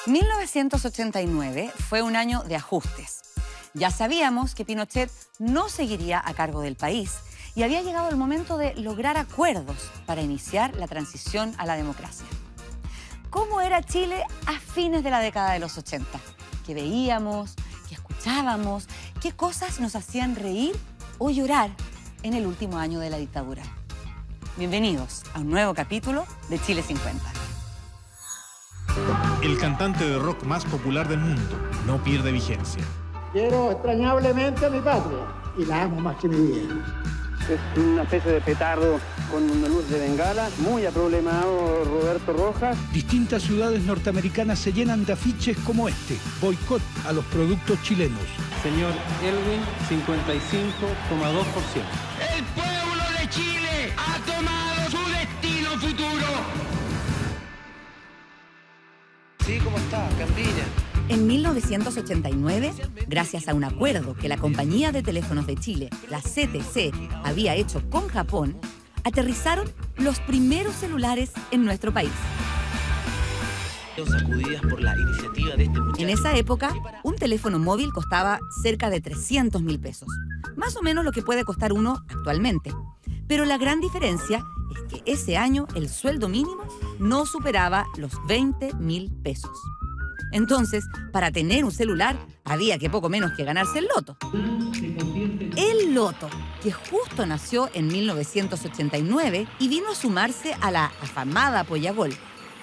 1989 fue un año de ajustes. Ya sabíamos que Pinochet no seguiría a cargo del país y había llegado el momento de lograr acuerdos para iniciar la transición a la democracia. ¿Cómo era Chile a fines de la década de los 80? ¿Qué veíamos? ¿Qué escuchábamos? ¿Qué cosas nos hacían reír o llorar en el último año de la dictadura? Bienvenidos a un nuevo capítulo de Chile 50. El cantante de rock más popular del mundo no pierde vigencia. Quiero extrañablemente a mi patria y la amo más que mi vida. Es una especie de petardo con una luz de bengala, muy aproblemado Roberto Rojas. Distintas ciudades norteamericanas se llenan de afiches como este: boicot a los productos chilenos. Señor Elwin, 55,2%. El pueblo de Chile ha tomado su destino futuro. Sí, ¿cómo está? Cambrilla. En 1989, gracias a un acuerdo que la Compañía de Teléfonos de Chile, la CTC, había hecho con Japón, aterrizaron los primeros celulares en nuestro país. Sacudidas por la iniciativa de este muchacho. En esa época, un teléfono móvil costaba cerca de 300.000 pesos, más o menos lo que puede costar uno actualmente. Pero la gran diferencia es que ese año el sueldo mínimo no superaba los 20.000 pesos. Entonces, para tener un celular, había que poco menos que ganarse el loto. El loto, que justo nació en 1989 y vino a sumarse a la afamada Pollagol.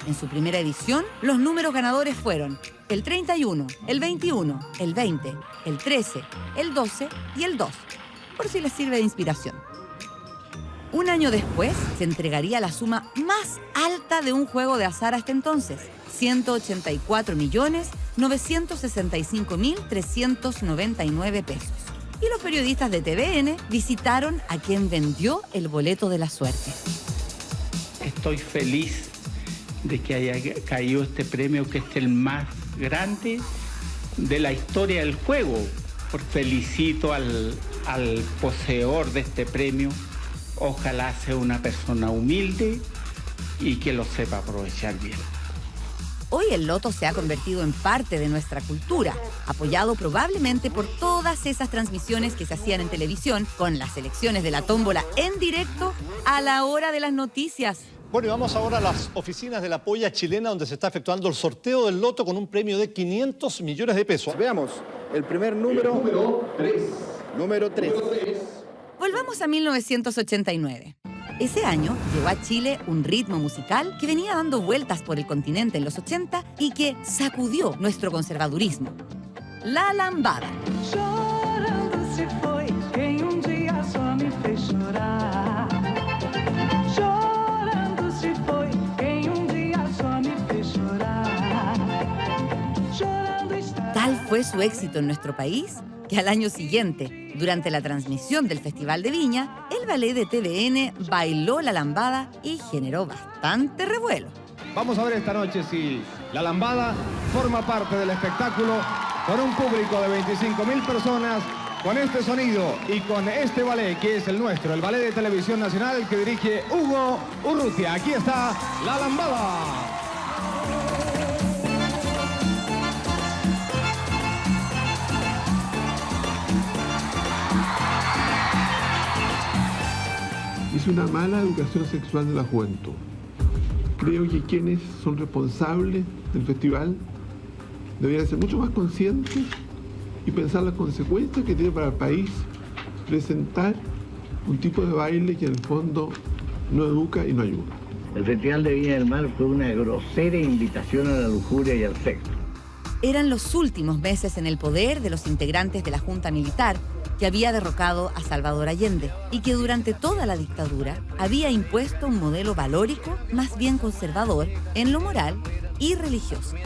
En su primera edición, los números ganadores fueron el 31, el 21, el 20, el 13, el 12 y el 2, por si les sirve de inspiración. Un año después, se entregaría la suma más alta de un juego de azar hasta entonces: 184.965.399 pesos. Y los periodistas de TVN visitaron a quien vendió el boleto de la suerte. Estoy feliz de que haya caído este premio, que es el más grande de la historia del juego. Felicito al poseedor de este premio. Ojalá sea una persona humilde y que lo sepa aprovechar bien. Hoy el loto se ha convertido en parte de nuestra cultura, apoyado probablemente por todas esas transmisiones que se hacían en televisión, con las elecciones de la tómbola en directo a la hora de las noticias. Bueno, y vamos ahora a las oficinas de la Polla Chilena, donde se está efectuando el sorteo del loto con un premio de 500 millones de pesos. Veamos, el primer número... Número 3. Volvamos a 1989. Ese año llegó a Chile un ritmo musical que venía dando vueltas por el continente en los 80 y que sacudió nuestro conservadurismo: la lambada. Chorando se foi quem dia só me fez chorar. Chorando se foi quem dia só me fez chorar. Chorando está. Tal fue su éxito en nuestro país que al año siguiente, durante la transmisión del Festival de Viña, el ballet de TVN bailó la lambada y generó bastante revuelo. Vamos a ver esta noche si la lambada forma parte del espectáculo con un público de 25.000 personas, con este sonido y con este ballet que es el nuestro, el Ballet de Televisión Nacional que dirige Hugo Urrutia. Aquí está la lambada. Es una mala educación sexual de la juventud. Creo que quienes son responsables del festival deberían ser mucho más conscientes y pensar las consecuencias que tiene para el país presentar un tipo de baile que en el fondo no educa y no ayuda. El Festival de Viña del Mar fue una grosera invitación a la lujuria y al sexo. Eran los últimos meses en el poder de los integrantes de la Junta Militar, que había derrocado a Salvador Allende y que durante toda la dictadura había impuesto un modelo valórico más bien conservador en lo moral y religioso.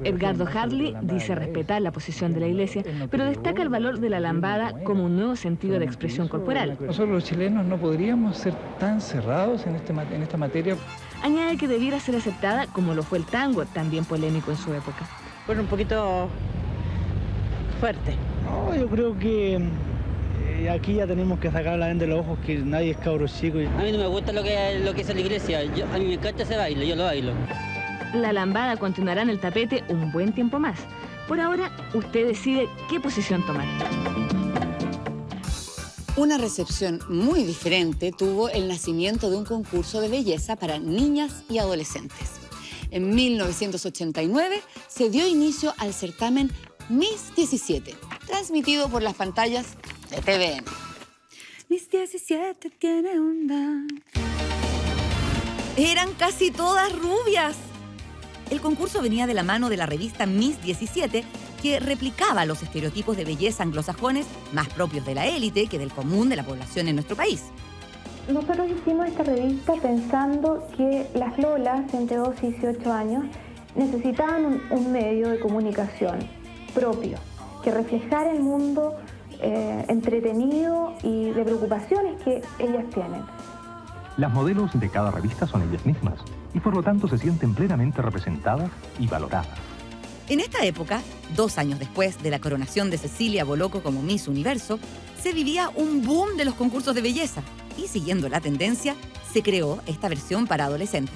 Edgardo Harley dice respetar la posición de la Iglesia, pero destaca el valor de la lambada como un nuevo sentido de expresión corporal. Nosotros los chilenos no podríamos ser tan cerrados en esta materia. Añade que debiera ser aceptada como lo fue el tango, también polémico en su época. Bueno, un poquito fuerte. No, yo creo que aquí ya tenemos que sacar la venda de los ojos, que nadie es cabro chico. A mí no me gusta lo que es la iglesia. A mí me encanta ese baile, yo lo bailo. la lambada continuará en el tapete un buen tiempo más. Por ahora, usted decide qué posición tomar. Una recepción muy diferente tuvo el nacimiento de un concurso de belleza para niñas y adolescentes. En 1989 se dio inicio al certamen Miss 17, transmitido por las pantallas de TVN. Miss 17 tiene onda. Eran casi todas rubias. El concurso venía de la mano de la revista Miss 17, que replicaba los estereotipos de belleza anglosajones más propios de la élite que del común de la población en nuestro país. Nosotros hicimos esta revista pensando que las lolas entre 12 y 18 años necesitaban un medio de comunicación propio, que reflejara el mundo entretenido y de preocupaciones que ellas tienen. Las modelos de cada revista son ellas mismas y por lo tanto se sienten plenamente representadas y valoradas. En esta época, 2 años después de la coronación de Cecilia Boloco como Miss Universo, se vivía un boom de los concursos de belleza y, siguiendo la tendencia, se creó esta versión para adolescentes.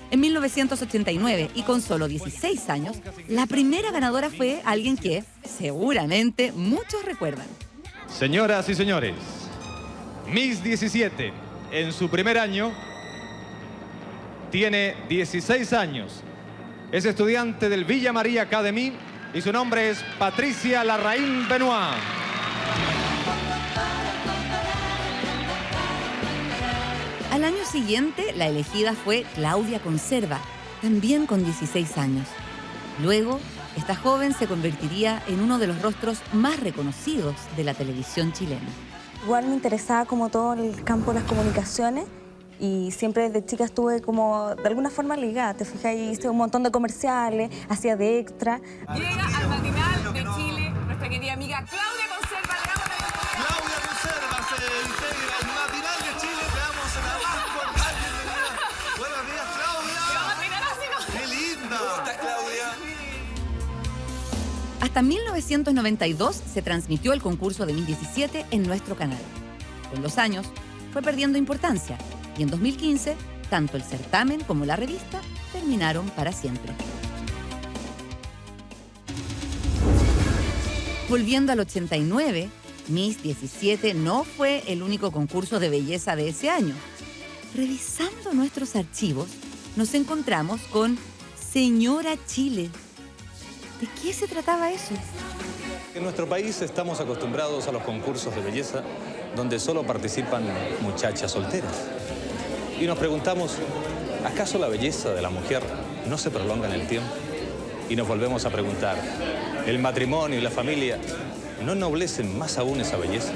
En 1989, y con solo 16 años, la primera ganadora fue alguien que, seguramente, muchos recuerdan. Señoras y señores, Miss 17, en su primer año, tiene 16 años. Es estudiante del Villa María Academy y su nombre es Patricia Larraín Benoit. Al año siguiente, la elegida fue Claudia Conserva, también con 16 años. Luego, esta joven se convertiría en uno de los rostros más reconocidos de la televisión chilena. Igual me interesaba como todo el campo de las comunicaciones y siempre desde chica estuve como de alguna forma ligada. Te fijas, hice un montón de comerciales, hacía de extra. Llega al matinal de Chile nuestra querida amiga Claudia Conserva. Claudia Conserva se integra al matinal de Chile. Veamos a la voz. Buenos días, Claudia. ¡Qué linda! ¿Cómo estás, Claudia? Hasta 1992 se transmitió el concurso de Miss 17 en nuestro canal. Con los años, fue perdiendo importancia y en 2015, tanto el certamen como la revista terminaron para siempre. Volviendo al 89, Miss 17 no fue el único concurso de belleza de ese año. Revisando nuestros archivos, nos encontramos con Señora Chile. ¿De qué se trataba eso? En nuestro país estamos acostumbrados a los concursos de belleza donde solo participan muchachas solteras. Y nos preguntamos, ¿acaso la belleza de la mujer no se prolonga en el tiempo? Y nos volvemos a preguntar, ¿el matrimonio y la familia no ennoblecen más aún esa belleza?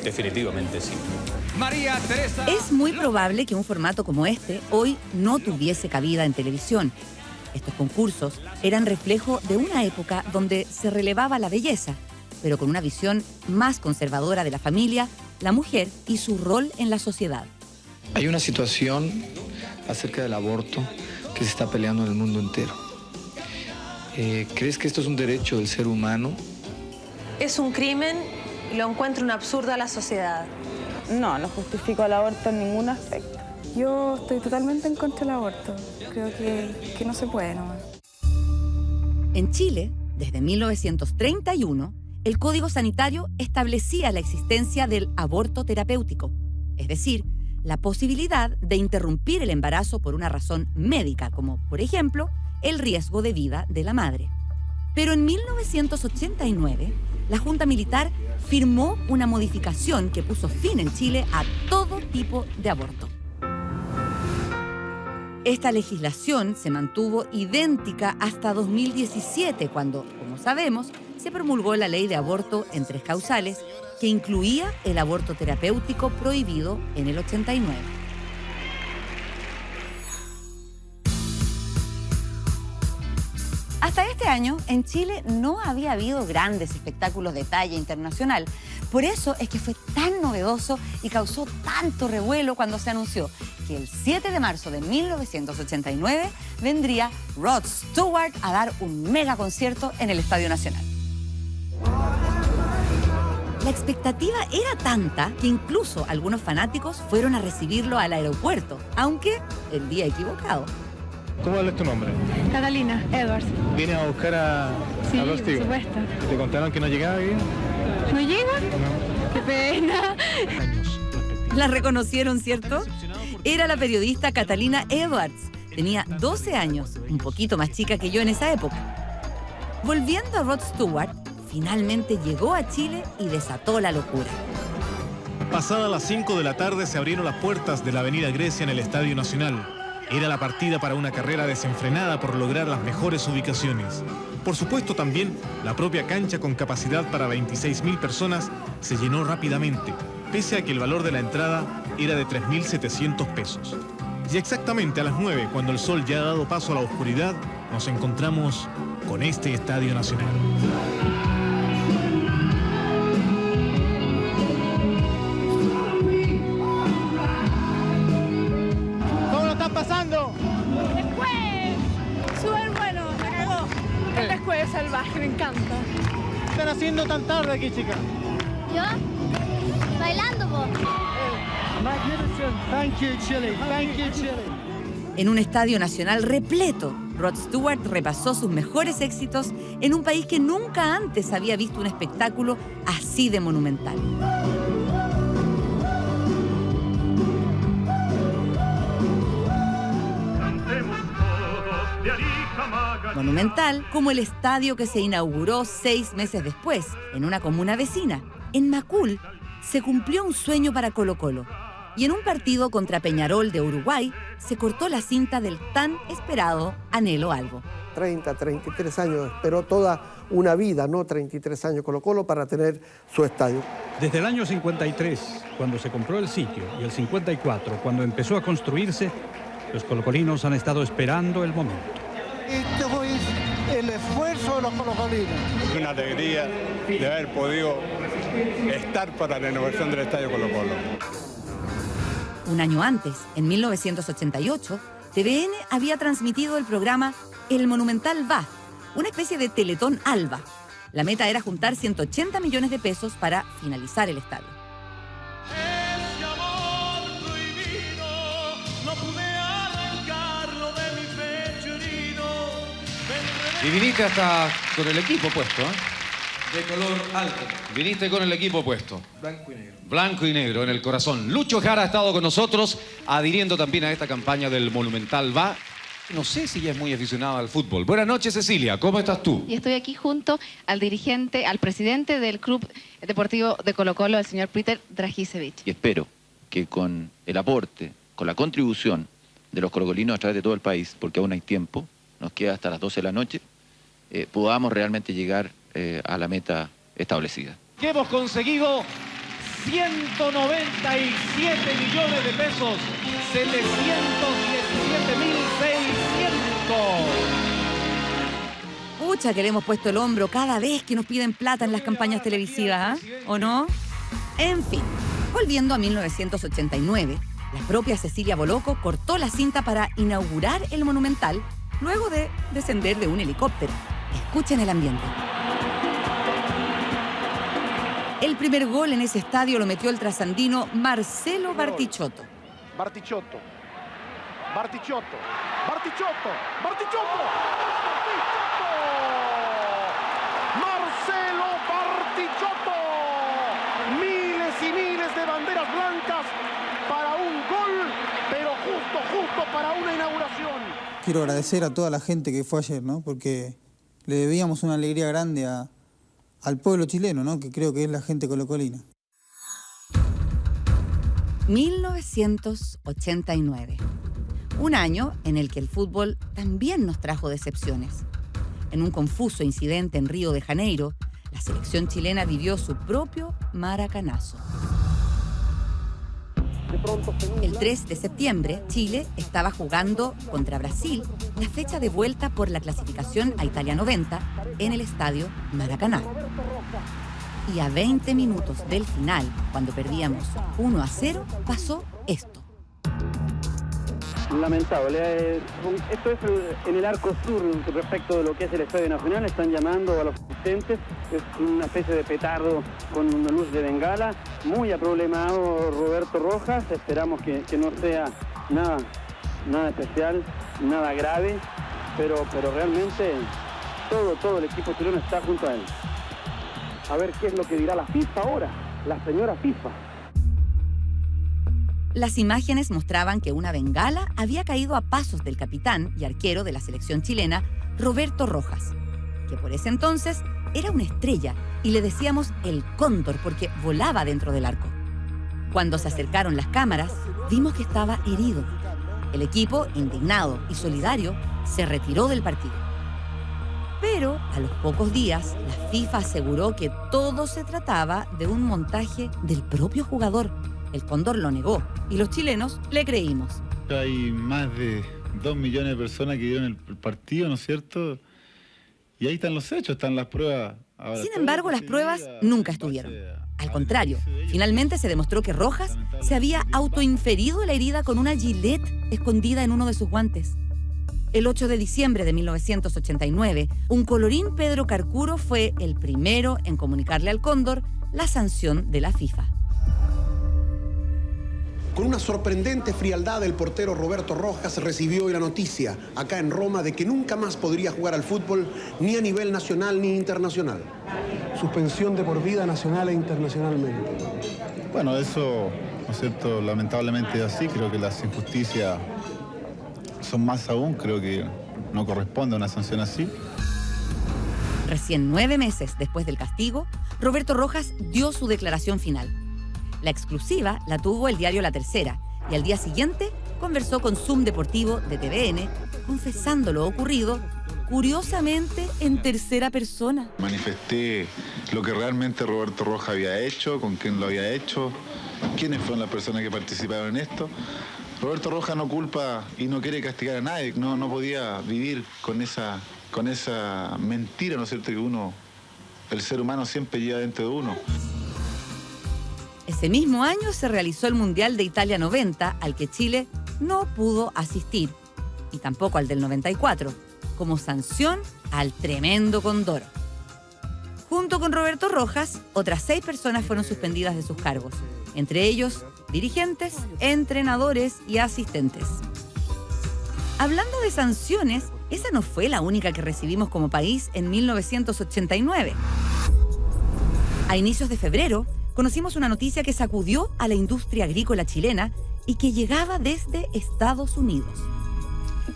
Definitivamente sí. María Teresa. Es muy probable que un formato como este hoy no tuviese cabida en televisión. Estos concursos eran reflejo de una época donde se relevaba la belleza, pero con una visión más conservadora de la familia, la mujer y su rol en la sociedad. Hay una situación acerca del aborto que se está peleando en el mundo entero. ¿Crees que esto es un derecho del ser humano? Es un crimen y lo encuentro un absurdo a la sociedad. No justifico el aborto en ningún aspecto. Yo estoy totalmente en contra del aborto. Creo que no se puede nomás. En Chile, desde 1931, el Código Sanitario establecía la existencia del aborto terapéutico, es decir, la posibilidad de interrumpir el embarazo por una razón médica, como, por ejemplo, el riesgo de vida de la madre. Pero en 1989, la Junta Militar firmó una modificación que puso fin en Chile a todo tipo de aborto. Esta legislación se mantuvo idéntica hasta 2017, cuando, como sabemos, se promulgó la ley de aborto en 3 causales, que incluía el aborto terapéutico prohibido en el 89. Hasta este año, en Chile no había habido grandes espectáculos de talla internacional. Por eso es que fue tan novedoso y causó tanto revuelo cuando se anunció que el 7 de marzo de 1989 vendría Rod Stewart a dar un mega concierto en el Estadio Nacional. La expectativa era tanta que incluso algunos fanáticos fueron a recibirlo al aeropuerto, aunque el día equivocado. ¿Cómo es tu nombre? Catalina Edwards. ¿Vienes a buscar a Rod Stewart? Sí, por supuesto. ¿Te contaron que no llegaba bien? ¿No llega? No. ¡Qué pena! La reconocieron, ¿cierto? Era la periodista Catalina Edwards. Tenía 12 años, un poquito más chica que yo en esa época. Volviendo a Rod Stewart, finalmente llegó a Chile y desató la locura. Pasadas las 5 de la tarde se abrieron las puertas de la Avenida Grecia en el Estadio Nacional. Era la partida para una carrera desenfrenada por lograr las mejores ubicaciones. Por supuesto también, la propia cancha con capacidad para 26.000 personas se llenó rápidamente, pese a que el valor de la entrada era de 3.700 pesos. Y exactamente a las 9, cuando el sol ya ha dado paso a la oscuridad, nos encontramos con este Estadio Nacional. ¿Cómo lo están pasando? Después, súper bueno, me cagó. El después es salvaje, me encanta. ¿Qué están haciendo tan tarde aquí, chica? ¿Yo? Bailando, po. Magnificent. Thank you, Chile. Thank you, Chile. En un estadio nacional repleto, Rod Stewart repasó sus mejores éxitos en un país que nunca antes había visto un espectáculo así de monumental. Monumental como el estadio que se inauguró 6 meses después, en una comuna vecina. En Macul se cumplió un sueño para Colo-Colo. Y en un partido contra Peñarol de Uruguay, se cortó la cinta del tan esperado Anhelo Albo. 33 años, esperó toda una vida, no 33 años Colo-Colo para tener su estadio. Desde el año 53, cuando se compró el sitio, y el 54, cuando empezó a construirse, los colocolinos han estado esperando el momento. Esto es el esfuerzo de los colocolinos. Es una alegría de haber podido estar para la renovación del Estadio Colo-Colo. Un año antes, en 1988, TVN había transmitido el programa El Monumental Va, una especie de Teletón Alba. La meta era juntar 180 millones de pesos para finalizar el estadio. Y viniste hasta con el equipo puesto, ¿eh? De color alto. Viniste con el equipo puesto. Blanco y negro. Blanco y negro en el corazón. Lucho Jara ha estado con nosotros, adhiriendo también a esta campaña del Monumental Va. No sé si ya es muy aficionado al fútbol. Buenas noches, Cecilia. ¿Cómo estás tú? Y estoy aquí junto al dirigente, al presidente del Club Deportivo de Colo-Colo, el señor Peter Dragicevic. Y espero que con el aporte, con la contribución de los colocolinos a través de todo el país, porque aún hay tiempo, nos queda hasta las 12 de la noche, podamos realmente llegar a la meta establecida. Que hemos conseguido 197 millones de pesos, 717.600. Pucha, que le hemos puesto el hombro cada vez que nos piden plata en las campañas televisivas, ¿eh? ¿O no? En fin, volviendo a 1989, la propia Cecilia Boloco cortó la cinta para inaugurar el Monumental luego de descender de un helicóptero. Escuchen el ambiente. El primer gol en ese estadio lo metió el trasandino Marcelo Bartichotto. Bartichotto. Bartichotto. Bartichotto. Bartichotto. Marcelo Bartichotto. Miles y miles de banderas blancas para un gol, pero justo para una inauguración. Quiero agradecer a toda la gente que fue ayer, ¿no? Porque le debíamos una alegría grande al pueblo chileno, ¿no? Que creo que es la gente colocolina. 1989. Un año en el que el fútbol también nos trajo decepciones. En un confuso incidente en Río de Janeiro, la selección chilena vivió su propio maracanazo. El 3 de septiembre, Chile estaba jugando contra Brasil la fecha de vuelta por la clasificación a Italia 90 en el estadio Maracaná. Y a 20 minutos del final, cuando perdíamos 1-0, pasó esto. Lamentable. Esto es en el arco sur respecto de lo que es el Estadio Nacional. Están llamando a los asistentes. Es una especie de petardo con una luz de bengala. Muy aproblemado Roberto Rojas. Esperamos que no sea nada nada especial, nada grave, pero realmente todo el equipo chileno está junto a él. A ver qué es lo que dirá la FIFA ahora, la señora FIFA. Las imágenes mostraban que una bengala había caído a pasos del capitán y arquero de la selección chilena, Roberto Rojas, que por ese entonces era una estrella y le decíamos el cóndor porque volaba dentro del arco. Cuando se acercaron las cámaras, vimos que estaba herido. El equipo, indignado y solidario, se retiró del partido. Pero a los pocos días, la FIFA aseguró que todo se trataba de un montaje del propio jugador. El cóndor lo negó y los chilenos le creímos. Hay más de 2 millones de personas que vieron el partido, ¿no es cierto? Y ahí están los hechos, están las pruebas. Ahora, sin embargo, las pruebas nunca estuvieron. Al contrario, finalmente se demostró que Rojas se había autoinferido la herida con una Gillette escondida en uno de sus guantes. El 8 de diciembre de 1989, un colorín Pedro Carcuro fue el primero en comunicarle al cóndor la sanción de la FIFA. Con una sorprendente frialdad, el portero Roberto Rojas recibió hoy la noticia, acá en Roma, de que nunca más podría jugar al fútbol, ni a nivel nacional ni internacional. Suspensión de por vida nacional e internacionalmente. Bueno, eso, ¿no es cierto?, lamentablemente es así. Creo que las injusticias son más aún. Creo que no corresponde a una sanción así. Recién 9 meses después del castigo, Roberto Rojas dio su declaración final. La exclusiva la tuvo el diario La Tercera y al día siguiente conversó con Zoom Deportivo de TVN, confesando lo ocurrido, curiosamente en tercera persona. Manifesté lo que realmente Roberto Rojas había hecho, con quién lo había hecho, quiénes fueron las personas que participaron en esto. Roberto Rojas no culpa y no quiere castigar a nadie, no podía vivir con esa mentira, ¿no es cierto?, que el ser humano siempre lleva dentro de uno. Ese mismo año se realizó el Mundial de Italia 90, al que Chile no pudo asistir, y tampoco al del 94, como sanción al tremendo Condoro. Junto con Roberto Rojas, otras 6 personas fueron suspendidas de sus cargos, entre ellos dirigentes, entrenadores y asistentes. Hablando de sanciones, esa no fue la única que recibimos como país en 1989. A inicios de febrero, conocimos una noticia que sacudió a la industria agrícola chilena y que llegaba desde Estados Unidos.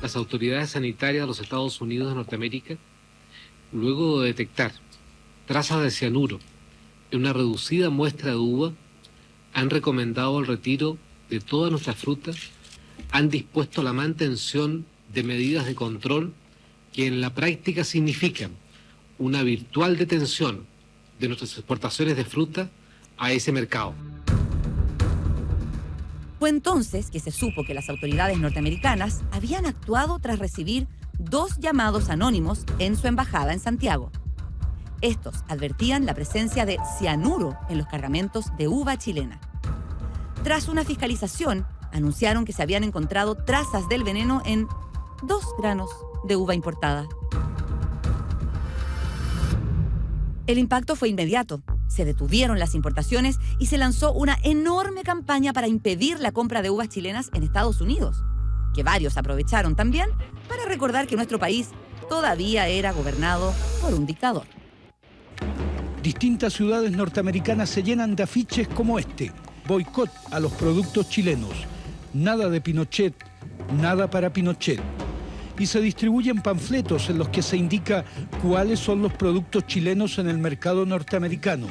Las autoridades sanitarias de los Estados Unidos de Norteamérica, luego de detectar trazas de cianuro en una reducida muestra de uva, han recomendado el retiro de todas nuestras frutas, han dispuesto la mantención de medidas de control que en la práctica significan una virtual detención de nuestras exportaciones de fruta a ese mercado. Fue entonces que se supo que las autoridades norteamericanas habían actuado tras recibir 2 llamados anónimos en su embajada en Santiago. Estos advertían la presencia de cianuro en los cargamentos de uva chilena. Tras una fiscalización, anunciaron que se habían encontrado trazas del veneno en 2 granos de uva importada. El impacto fue inmediato. Se detuvieron las importaciones y se lanzó una enorme campaña para impedir la compra de uvas chilenas en Estados Unidos, que varios aprovecharon también para recordar que nuestro país todavía era gobernado por un dictador. Distintas ciudades norteamericanas se llenan de afiches como este: boicot a los productos chilenos, nada de Pinochet, nada para Pinochet. Y se distribuyen panfletos en los que se indica cuáles son los productos chilenos en el mercado norteamericano.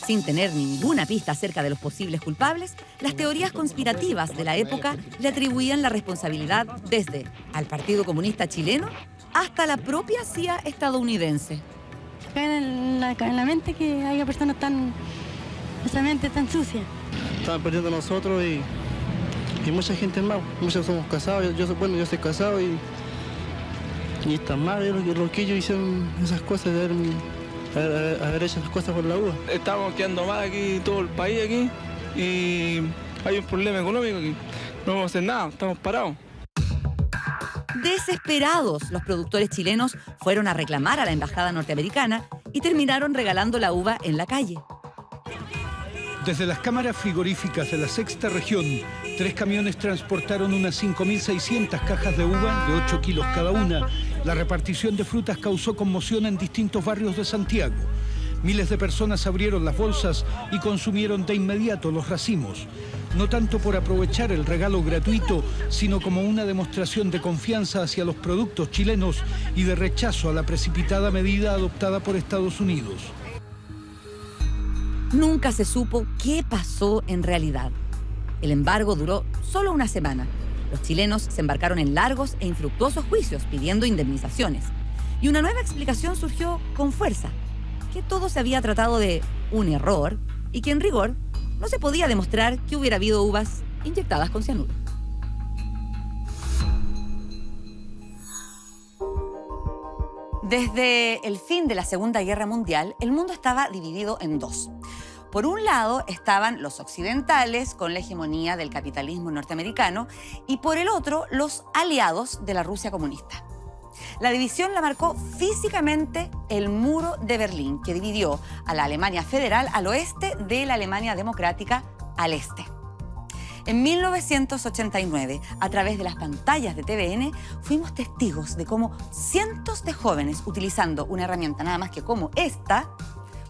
Sin tener ninguna pista acerca de los posibles culpables, las teorías conspirativas de la época le atribuían la responsabilidad desde al Partido Comunista chileno hasta la propia CIA estadounidense. Cae en la mente que haya personas esa mente tan sucia. Estaban perdiendo nosotros y mucha gente más. Muchos somos casados, yo soy casado y están mal, los que ellos hicieron esas cosas de haber hecho esas cosas por la uva. Estamos quedando mal aquí, todo el país aquí, y hay un problema económico que no vamos a hacer nada, estamos parados. Desesperados, los productores chilenos fueron a reclamar a la embajada norteamericana y terminaron regalando la uva en la calle. Desde las cámaras frigoríficas de la sexta región 3 camiones transportaron unas 5.600 cajas de uva de 8 kilos cada una. La repartición de frutas causó conmoción en distintos barrios de Santiago. Miles de personas abrieron las bolsas y consumieron de inmediato los racimos. No tanto por aprovechar el regalo gratuito, sino como una demostración de confianza hacia los productos chilenos y de rechazo a la precipitada medida adoptada por Estados Unidos. Nunca se supo qué pasó en realidad. El embargo duró solo una semana. Los chilenos se embarcaron en largos e infructuosos juicios pidiendo indemnizaciones. Y una nueva explicación surgió con fuerza, que todo se había tratado de un error y que en rigor no se podía demostrar que hubiera habido uvas inyectadas con cianuro. Desde el fin de la Segunda Guerra Mundial, el mundo estaba dividido en dos. Por un lado estaban los occidentales con la hegemonía del capitalismo norteamericano y por el otro los aliados de la Rusia comunista. La división la marcó físicamente el muro de Berlín, que dividió a la Alemania federal al oeste de la Alemania democrática al este. En 1989, a través de las pantallas de TVN, fuimos testigos de cómo cientos de jóvenes, utilizando una herramienta nada más que como esta,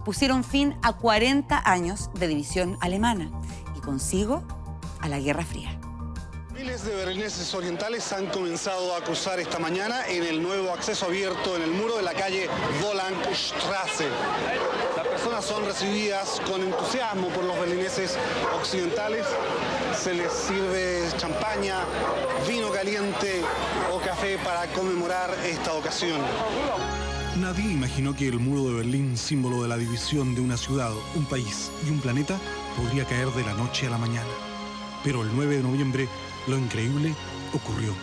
pusieron fin a 40 años de división alemana y consigo a la Guerra Fría. Miles de berlineses orientales han comenzado a cruzar esta mañana en el nuevo acceso abierto en el muro de la calle Wollangstraße. Las personas son recibidas con entusiasmo por los berlineses occidentales. Se les sirve champaña, vino caliente o café para conmemorar esta ocasión. Nadie imaginó que el muro de Berlín, símbolo de la división de una ciudad, un país y un planeta, podría caer de la noche a la mañana. Pero el 9 de noviembre, lo increíble ocurrió.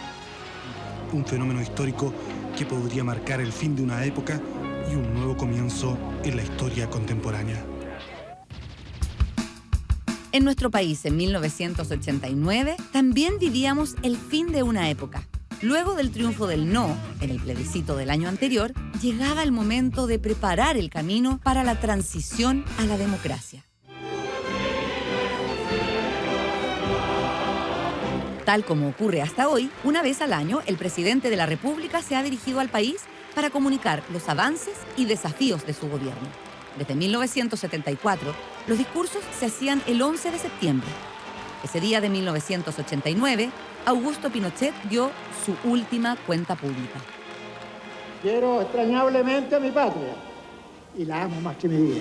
Un fenómeno histórico que podría marcar el fin de una época y un nuevo comienzo en la historia contemporánea. En nuestro país, en 1989, también vivíamos el fin de una época. Luego del triunfo del no en el plebiscito del año anterior, llegaba el momento de preparar el camino para la transición a la democracia. Tal como ocurre hasta hoy, una vez al año, el presidente de la República se ha dirigido al país para comunicar los avances y desafíos de su gobierno. Desde 1974, los discursos se hacían el 11 de septiembre. Ese día de 1989, Augusto Pinochet dio su última cuenta pública. Quiero extrañablemente a mi patria y la amo más que mi vida.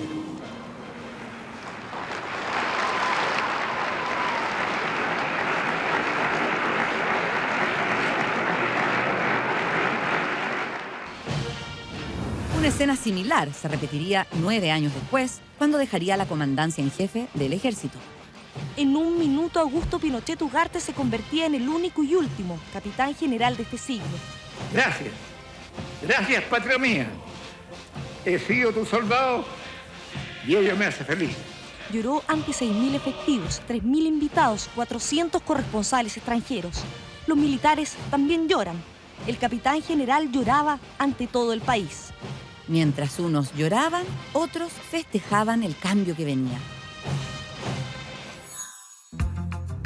Una escena similar se repetiría 9 años después, cuando dejaría la comandancia en jefe del ejército. En un minuto, Augusto Pinochet Ugarte se convertía en el único y último capitán general de este siglo. Gracias. Gracias, patria mía. He sido tu soldado y ello me hace feliz. Lloró ante 6.000 efectivos, 3.000 invitados, 400 corresponsales extranjeros. Los militares también lloran. El capitán general lloraba ante todo el país. Mientras unos lloraban, otros festejaban el cambio que venía.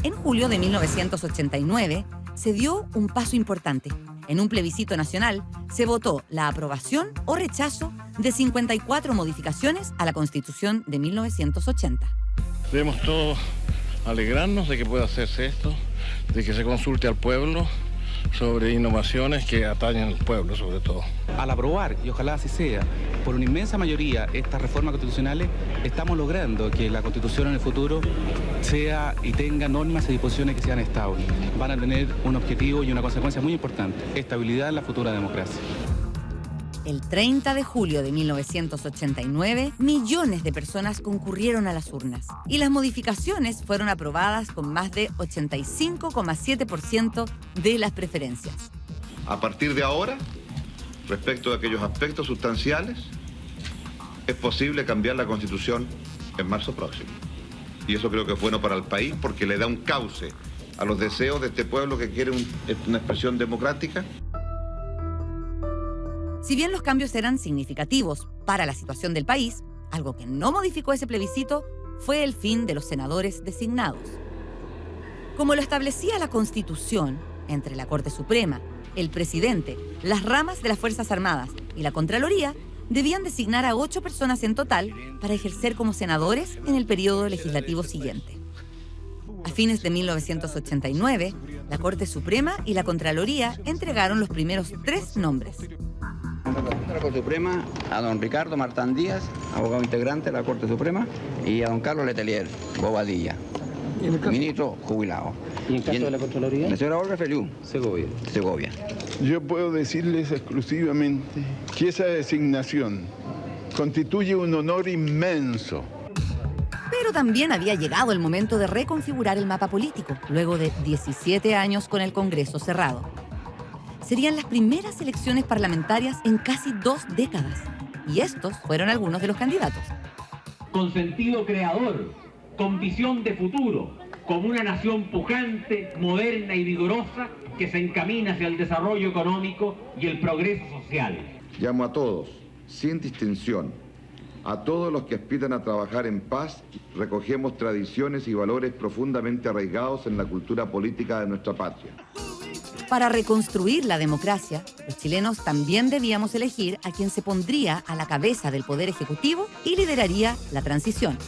En julio de 1989 se dio un paso importante. En un plebiscito nacional se votó la aprobación o rechazo de 54 modificaciones a la Constitución de 1980. Debemos todos alegrarnos de que pueda hacerse esto, de que se consulte al pueblo sobre innovaciones que atañen al pueblo sobre todo. Al aprobar, y ojalá así sea, por una inmensa mayoría estas reformas constitucionales, estamos logrando que la Constitución en el futuro sea y tenga normas y disposiciones que sean estables. Van a tener un objetivo y una consecuencia muy importante: estabilidad en la futura democracia. El 30 de julio de 1989, millones de personas concurrieron a las urnas y las modificaciones fueron aprobadas con más de 85,7% de las preferencias. A partir de ahora, respecto de aquellos aspectos sustanciales, es posible cambiar la Constitución en marzo próximo. Y eso creo que es bueno para el país porque le da un cauce a los deseos de este pueblo que quiere una expresión democrática. Si bien los cambios eran significativos para la situación del país, algo que no modificó ese plebiscito fue el fin de los senadores designados. Como lo establecía la Constitución, entre la Corte Suprema, el presidente, las ramas de las Fuerzas Armadas y la Contraloría debían designar a 8 personas en total para ejercer como senadores en el periodo legislativo siguiente. A fines de 1989, la Corte Suprema y la Contraloría entregaron los primeros 3 nombres. De la Corte Suprema, a don Ricardo Martán Díaz, abogado integrante de la Corte Suprema, y a don Carlos Letelier, Bobadilla, ministro jubilado. ¿Y en caso de la Contraloría? La señora Olga Feliú Segovia. Yo puedo decirles exclusivamente que esa designación constituye un honor inmenso. Pero también había llegado el momento de reconfigurar el mapa político, luego de 17 años con el Congreso cerrado. Serían las primeras elecciones parlamentarias en casi 2 décadas. Y estos fueron algunos de los candidatos. Con sentido creador, con visión de futuro, como una nación pujante, moderna y vigorosa que se encamina hacia el desarrollo económico y el progreso social. Llamo a todos, sin distinción, a todos los que aspiran a trabajar en paz, recogemos tradiciones y valores profundamente arraigados en la cultura política de nuestra patria. Para reconstruir la democracia, los chilenos también debíamos elegir a quien se pondría a la cabeza del Poder Ejecutivo y lideraría la transición: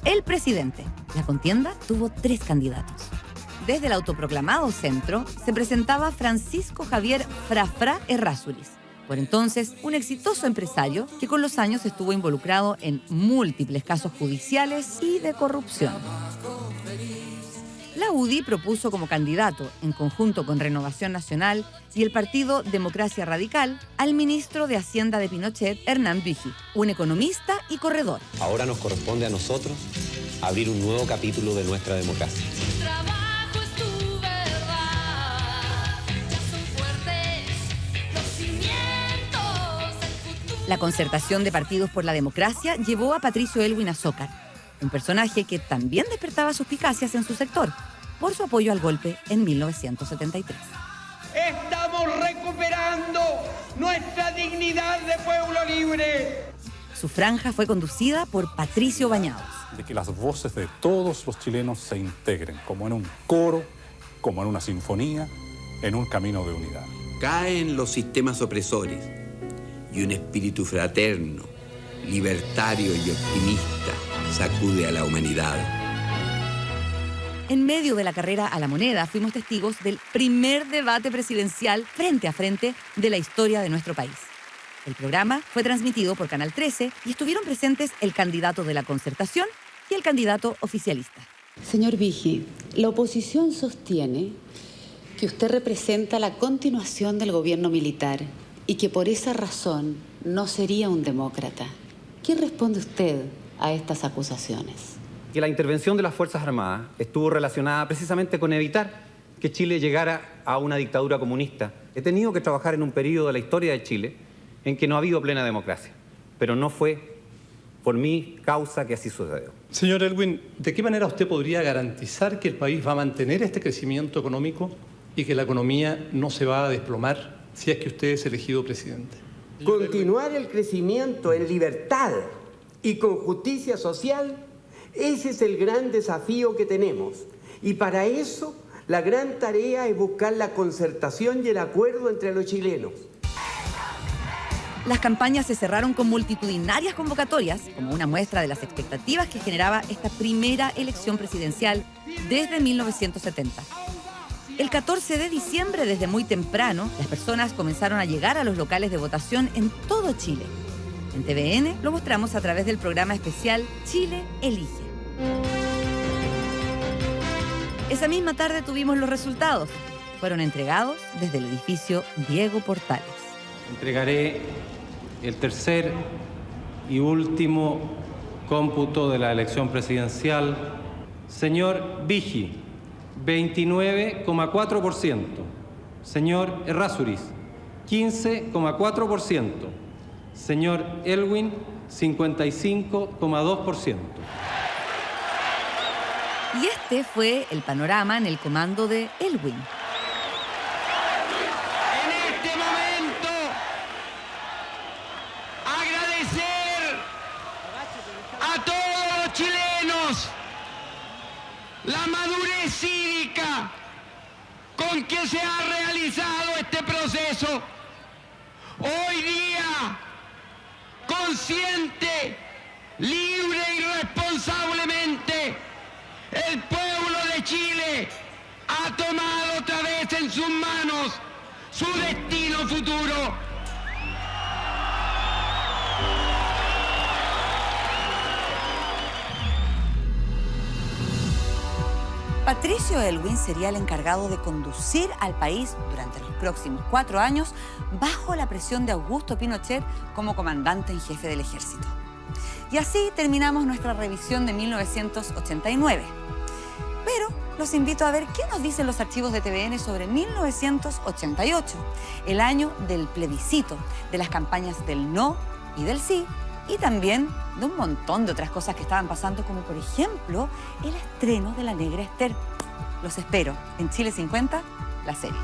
el presidente. La contienda tuvo 3 candidatos. Desde el autoproclamado centro se presentaba Francisco Javier Frafra Errázuriz, por entonces un exitoso empresario que con los años estuvo involucrado en múltiples casos judiciales y de corrupción. La UDI propuso como candidato, en conjunto con Renovación Nacional y el partido Democracia Radical, al ministro de Hacienda de Pinochet, Hernán Büchi, un economista y corredor. Ahora nos corresponde a nosotros abrir un nuevo capítulo de nuestra democracia. La concertación de partidos por la democracia llevó a Patricio Elwin Azócar, un personaje que también despertaba suspicacias en su sector por su apoyo al golpe en 1973. Estamos recuperando nuestra dignidad de pueblo libre. Su franja fue conducida por Patricio Bañados. De que las voces de todos los chilenos se integren, como en un coro, como en una sinfonía, en un camino de unidad. Caen los sistemas opresores y un espíritu fraterno, libertario y optimista sacude a la humanidad. En medio de la carrera a la moneda, fuimos testigos del primer debate presidencial frente a frente de la historia de nuestro país. El programa fue transmitido por Canal 13 y estuvieron presentes el candidato de la Concertación y el candidato oficialista. Señor Büchi, la oposición sostiene que usted representa la continuación del gobierno militar y que por esa razón no sería un demócrata. ¿Qué responde usted a estas acusaciones? Que la intervención de las Fuerzas Armadas estuvo relacionada precisamente con evitar que Chile llegara a una dictadura comunista. He tenido que trabajar en un periodo de la historia de Chile en que no ha habido plena democracia, pero no fue por mi causa que así sucedió. Señor Elwin, ¿de qué manera usted podría garantizar que el país va a mantener este crecimiento económico y que la economía no se va a desplomar si es que usted es elegido presidente? Continuar el crecimiento en libertad y con justicia social, ese es el gran desafío que tenemos. Y para eso, la gran tarea es buscar la concertación y el acuerdo entre los chilenos. Las campañas se cerraron con multitudinarias convocatorias, como una muestra de las expectativas que generaba esta primera elección presidencial desde 1970. El 14 de diciembre, desde muy temprano, las personas comenzaron a llegar a los locales de votación en todo Chile. En TVN lo mostramos a través del programa especial Chile Elige. Esa misma tarde tuvimos los resultados. Fueron entregados desde el edificio Diego Portales. Entregaré el tercer y último cómputo de la elección presidencial. Señor Büchi, 29,4%. Señor Errázuriz, 15,4%. Señor Elwin, 55,2%. Y este fue el panorama en el comando de Elwin. En este momento, agradecer a todos los chilenos la madurez cívica con que se ha realizado este proceso. Hoy día, consciente, libre y responsablemente, el pueblo de Chile ha tomado otra vez en sus manos su destino futuro. Patricio Aylwin sería el encargado de conducir al país durante los próximos 4 años bajo la presión de Augusto Pinochet como comandante en jefe del ejército. Y así terminamos nuestra revisión de 1989. Pero los invito a ver qué nos dicen los archivos de TVN sobre 1988, el año del plebiscito, de las campañas del no y del sí, y también de un montón de otras cosas que estaban pasando, como por ejemplo el estreno de La Negra Esther. Los espero en Chile 50, la serie.